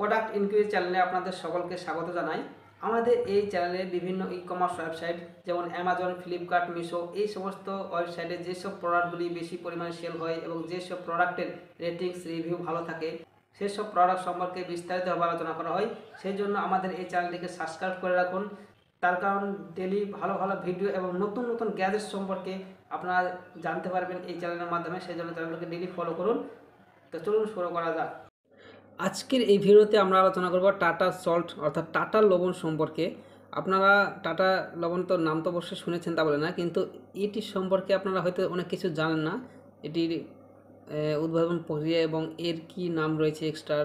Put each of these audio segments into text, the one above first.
Product ইনকুইরি চ্যানেলে আপনাদের সকলকে স্বাগত জানাই। আমাদের এই চ্যানেলে বিভিন্ন ই কমার্স ওয়েবসাইট যেমন অ্যামাজন, ফ্লিপকার্ট, মিশো এই সমস্ত ওয়েবসাইটে যেসব প্রোডাক্টগুলি বেশি পরিমাণে সেল হয় এবং যেসব প্রোডাক্টের রেটিংস রিভিউ ভালো থাকে সেসব প্রোডাক্ট সম্পর্কে বিস্তারিতভাবে আলোচনা করা হয়। সেই জন্য আমাদের এই চ্যানেলটিকে সাবস্ক্রাইব করে রাখুন। তার কারণ ডেলি ভালো ভালো ভিডিও এবং নতুন নতুন গ্যাজেট সম্পর্কে আপনারা জানতে পারবেন এই চ্যানেলের মাধ্যমে। সেই জন্য চ্যানেলটিকে ডেলি ফলো করুন। তো চলুন শুরু করা যাক। আজকের এই ভিডিওতে আমরা আলোচনা করব টাটা সল্ট অর্থাৎ টাটা লবণ সম্পর্কে। আপনারা টাটা লবণ তো নাম তো অবশ্যই শুনেছেন, তা বলে না, কিন্তু এটি সম্পর্কে আপনারা হয়তো অনেক কিছু জানেন না। এটির উদ্ভাবন প্রক্রিয়া এবং এর কি নাম রয়েছে এক্সট্রা,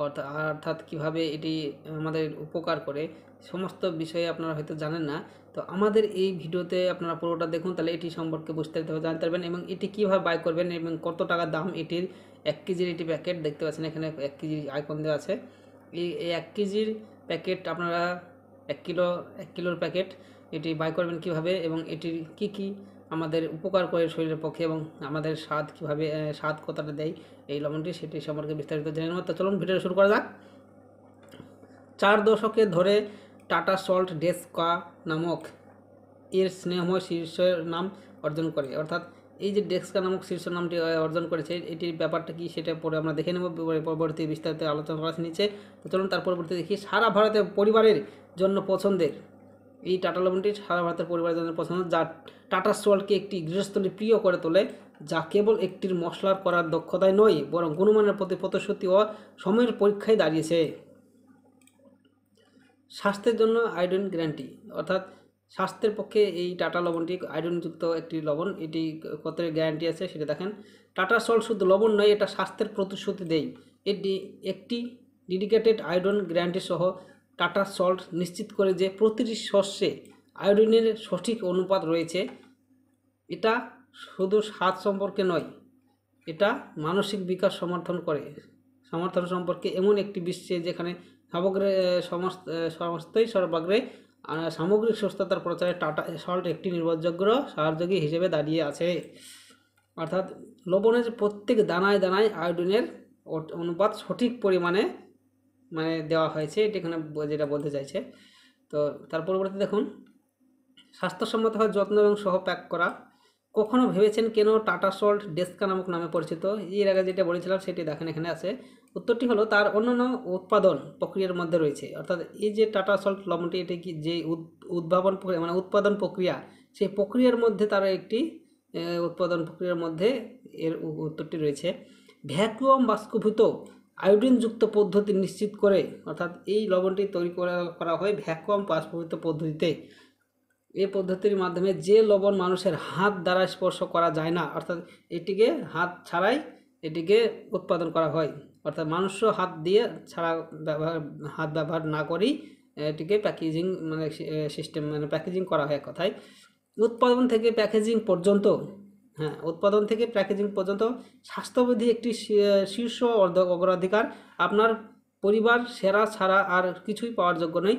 অর্থাৎ কিভাবে এটি আমাদের উপকার করে সমস্ত বিষয়ে আপনারা হয়তো জানেন না। তো আমাদের এই ভিডিওতে আপনারা পুরোটা দেখুন, তাহলে এটি সম্পর্কে বিস্তারিতভাবে জানতে পারবেন এবং এটি কীভাবে বাই করবেন এবং কত টাকা দাম এটির। 1 কেজির এটি প্যাকেট দেখতে পাচ্ছেন, এখানে 1 কেজির আইকন দেওয়া আছে। এই 1 কেজির প্যাকেট আপনারা 1 কিলোর প্যাকেট এটি বাই করবেন কীভাবে এবং এটির কি আমাদের উপকার করে শরীরের পক্ষে এবং আমাদের স্বাদ কীভাবে স্বাদ কতটা দেয় এই লবণটি, সেটি সম্পর্কে বিস্তারিত জেনে নেব। তো চলুন ভিডিও শুরু করা যাক। 4 দশকে ধরে টাটা সল্ট ডেস্কা নামক এর স্নেহময় শীর্ষের নাম অর্জন করে, অর্থাৎ এই যে ডেস্কা নামক শীর্ষ নামটি অর্জন করেছে এটির ব্যাপারটা কি সেটা পরে আমরা দেখে নেব, পরবর্তী বিস্তারিত আলোচনা করা নিচে। তো চলুন তার পরবর্তী দেখি। সারা ভারতের পরিবারের জন্য পছন্দের এই টাটা লবণটি সারা ভারতের পরিবারের জন্য পছন্দ, যা টাটা সল্টকে একটি গৃহস্থলী প্রিয় করে তোলে, যা কেবল একটির মশলার করার দক্ষতায় নয় বরং গুণমানের প্রতি প্রতিশ্রুতি ও সময়ের পরীক্ষায় দাঁড়িয়েছে। স্বাস্থ্যের জন্য আয়োডিন গ্যারান্টি, অর্থাৎ স্বাস্থ্যের পক্ষে এই টাটা লবণটি আয়োডিনযুক্ত একটি লবণ। এটি কত গ্যারান্টি আছে সেটা দেখেন। টাটা সল্ট শুধু লবণ নয়, এটা স্বাস্থ্যের প্রতিশ্রুতি দেয়। এটি একটি ডেডিকেটেড আয়োডিন গ্যারান্টি সহ টাটা সল্ট নিশ্চিত করে যে প্রতিটি শস্যে আয়োডিনের সঠিক অনুপাত রয়েছে। এটা শুধু স্বাদ সম্পর্কে নয়, এটা মানসিক বিকাশ সমর্থন সম্পর্কে এমন একটি বিশ্বে যেখানে সমস্তই সর্বাগ্রে সামগ্রিক সুস্থতার প্রচারে টাটা সল্ট একটি নির্ভরযোগ্য সহযোগী হিসেবে দাঁড়িয়ে আছে। অর্থাৎ লবণের প্রত্যেক দানায় দানায় আয়োডিনের অনুপাত সঠিক পরিমাণে দেওয়া হয়েছে, এটি এখানে যেটা বলতে চাইছে। তো তার পরবর্তী দেখুন, স্বাস্থ্যসম্মতভাবে যত্ন এবং সহ প্যাক করা। কখনো ভেবেছেন কেন টাটা সল্ট ডেস্কা নামক নামে পরিচিত? এর আগে যেটা বলেছিলাম সেটি দেখেন এখানে আছে। উত্তরটি হলো তার অন্যান্য উৎপাদন প্রক্রিয়ার মধ্যে রয়েছে। অর্থাৎ এই যে টাটা সল্ট লবণটি, এটি কি যে উদ্ভাবন উৎপাদন প্রক্রিয়া, সেই প্রক্রিয়ার মধ্যে তার একটি উৎপাদন প্রক্রিয়ার মধ্যে এর উত্তরটি রয়েছে। ভ্যাকুয়াম বাষ্পীভূত আয়োডিনযুক্ত পদ্ধতি নিশ্চিত করে, অর্থাৎ এই লবণটি তৈরি করা হয় ভ্যাকুয়াম বাষ্পীভূত পদ্ধতিতে। এই পদ্ধতির মাধ্যমে যে লবণ মানুষের হাত দ্বারা স্পর্শ করা যায় না, অর্থাৎ এটিকে হাত ছাড়াই এটিকে উৎপাদন করা হয়, অর্থাৎ মানুষ্য হাত দিয়ে ছাড়া হাত ব্যবহার না করেই এটিকে প্যাকেজিং সিস্টেম প্যাকেজিং করা হয়। কথায় উৎপাদন থেকে প্যাকেজিং পর্যন্ত স্বাস্থ্যবিধি একটি শীর্ষ অগ্রাধিকার। আপনার পরিবার সেরা ছাড়া আর কিছুই পাওয়ার যোগ্য নয়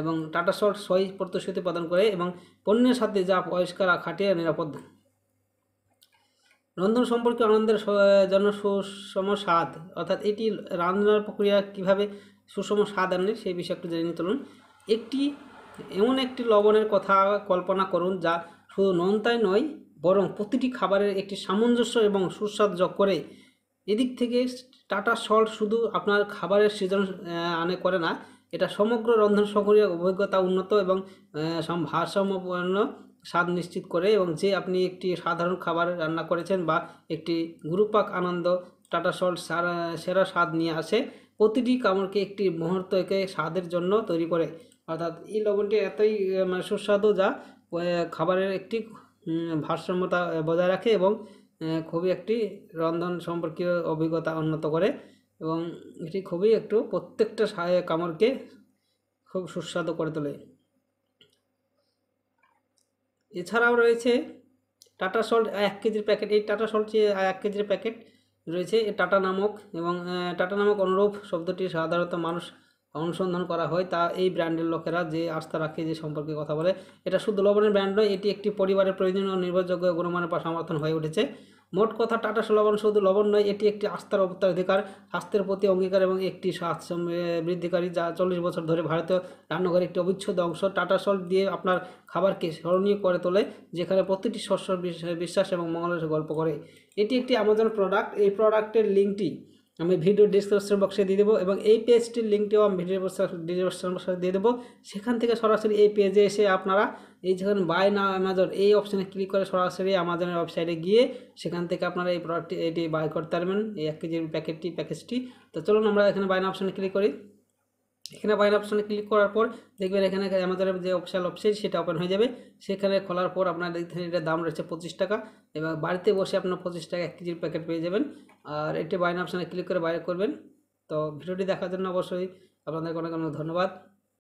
এবং টাটা সল্ট সই প্রতিশ্রুতি প্রদান করে এবং পণ্যের সাথে যা পরিষ্কার, খাঁটিয়া, নিরাপদ। রন্ধন সম্পর্কে আনন্দের জন্য সুষম স্বাদ, অর্থাৎ এটি রান্নার প্রক্রিয়া কীভাবে সুষম স্বাদ আনে সেই বিষয়ে একটু জেনে চলুন। এমন একটি লবণের কথা কল্পনা করুন যা শুধু নোনতাই নয় বরং প্রতিটি খাবারের একটি সামঞ্জস্য এবং সুস্বাদ যোগ করে। এদিক থেকে টাটা সল্ট শুধু আপনার খাবারের সৃজন করে না, এটা সমগ্র রন্ধন প্রক্রিয়ার অভিজ্ঞতা উন্নত এবং ভারসাম্যপূর্ণ স্বাদ নিশ্চিত করে। এবং যে আপনি একটি সাধারণ খাবার রান্না করেছেন বা একটি গুরুপাক আনন্দ, টাটা সল্ট সেরা স্বাদ নিয়ে আসে। প্রতিটি কামড়কে একটি মুহূর্তকে স্বাদের জন্য তৈরি করে। অর্থাৎ এই লবণটি এতই সুস্বাদু যা খাবারের একটি ভারসাম্যতা বজায় রাখে এবং খুবই একটি রন্ধন সম্পর্কীয় অভিজ্ঞতা উন্নত করে এবং এটি খুবই একটু প্রত্যেকটা কামড়কে খুব সুস্বাদু করে তোলে। এছাড়াও রয়েছে টাটা সল্ট 1 কেজির প্যাকেট। এই টাটা সল্ট যে 1 কেজির প্যাকেট রয়েছে টাটা নামক এবং টাটা নামক অনুরূপ শব্দটি সাধারণত মানুষ অনুসন্ধান করা হয়, তা এই ব্র্যান্ডের লোকেরা যে আস্থা রাখে, যে সম্পর্কে কথা বলে। এটা শুধু লবণের ব্র্যান্ড নয়, এটি একটি পরিবারের প্রয়োজনীয় নির্ভরযোগ্য গুণমানের সমর্থন হয়ে উঠেছে। মোট কথা টাটা লবণ শুধু লবণ নয়, এটি একটি আস্থার উত্তরাধিকার, স্বাস্থ্যের প্রতি অঙ্গীকার এবং একটি স্বাস্থ্য বৃদ্ধিকারী, যা 40 বছর ধরে ভারতীয় রান্নাঘরের একটি অবিচ্ছেদ্য অংশ। টাটা সল্ট দিয়ে আপনার খাবারকে স্মরণীয় করে তোলে, যেখানে প্রতিটি শস্য বিশ্বাস এবং মঙ্গলের গল্প করে। এটি একটি অ্যামাজন প্রোডাক্ট। এই প্রোডাক্টের লিঙ্কটি আমি ভিডিও ডিসক্রিপশন বক্সে দিয়ে দেবো এবং এই পেজটির লিঙ্কটিও আমি ভিডিও ডিসক্রিপশন বক্সে দিয়ে দেবো। সেখান থেকে সরাসরি এই পেজে এসে আপনারা এই যেখানে বাই নাও অ্যামাজন এই অপশানে ক্লিক করে সরাসরি অ্যামাজনের ওয়েবসাইটে গিয়ে সেখান থেকে আপনারা এই প্রোডাক্টটি এটি বাই করতে পারবেন, এই 1 কেজির প্যাকেজটি। তো চলুন আমরা এখানে বাই নাও অপশানে ক্লিক করি। এখানে বাইরে অপশানে ক্লিক করার পর দেখবেন এখানে আমাদের যে অফিসিয়াল ওয়েবসাইট সেটা ওপেন হয়ে যাবে। সেখানে খোলার পর আপনার এখানে এটার দাম রয়েছে 25 টাকা, এবং বাড়িতে বসে আপনার 25 টাকা 1 কেজির প্যাকেট পেয়ে যাবেন। আর এটি বাইরে অপশানে ক্লিক করে বাইরে করবেন। তো ভিডিওটি দেখার জন্য অবশ্যই আপনাদের অনেক অনেক ধন্যবাদ।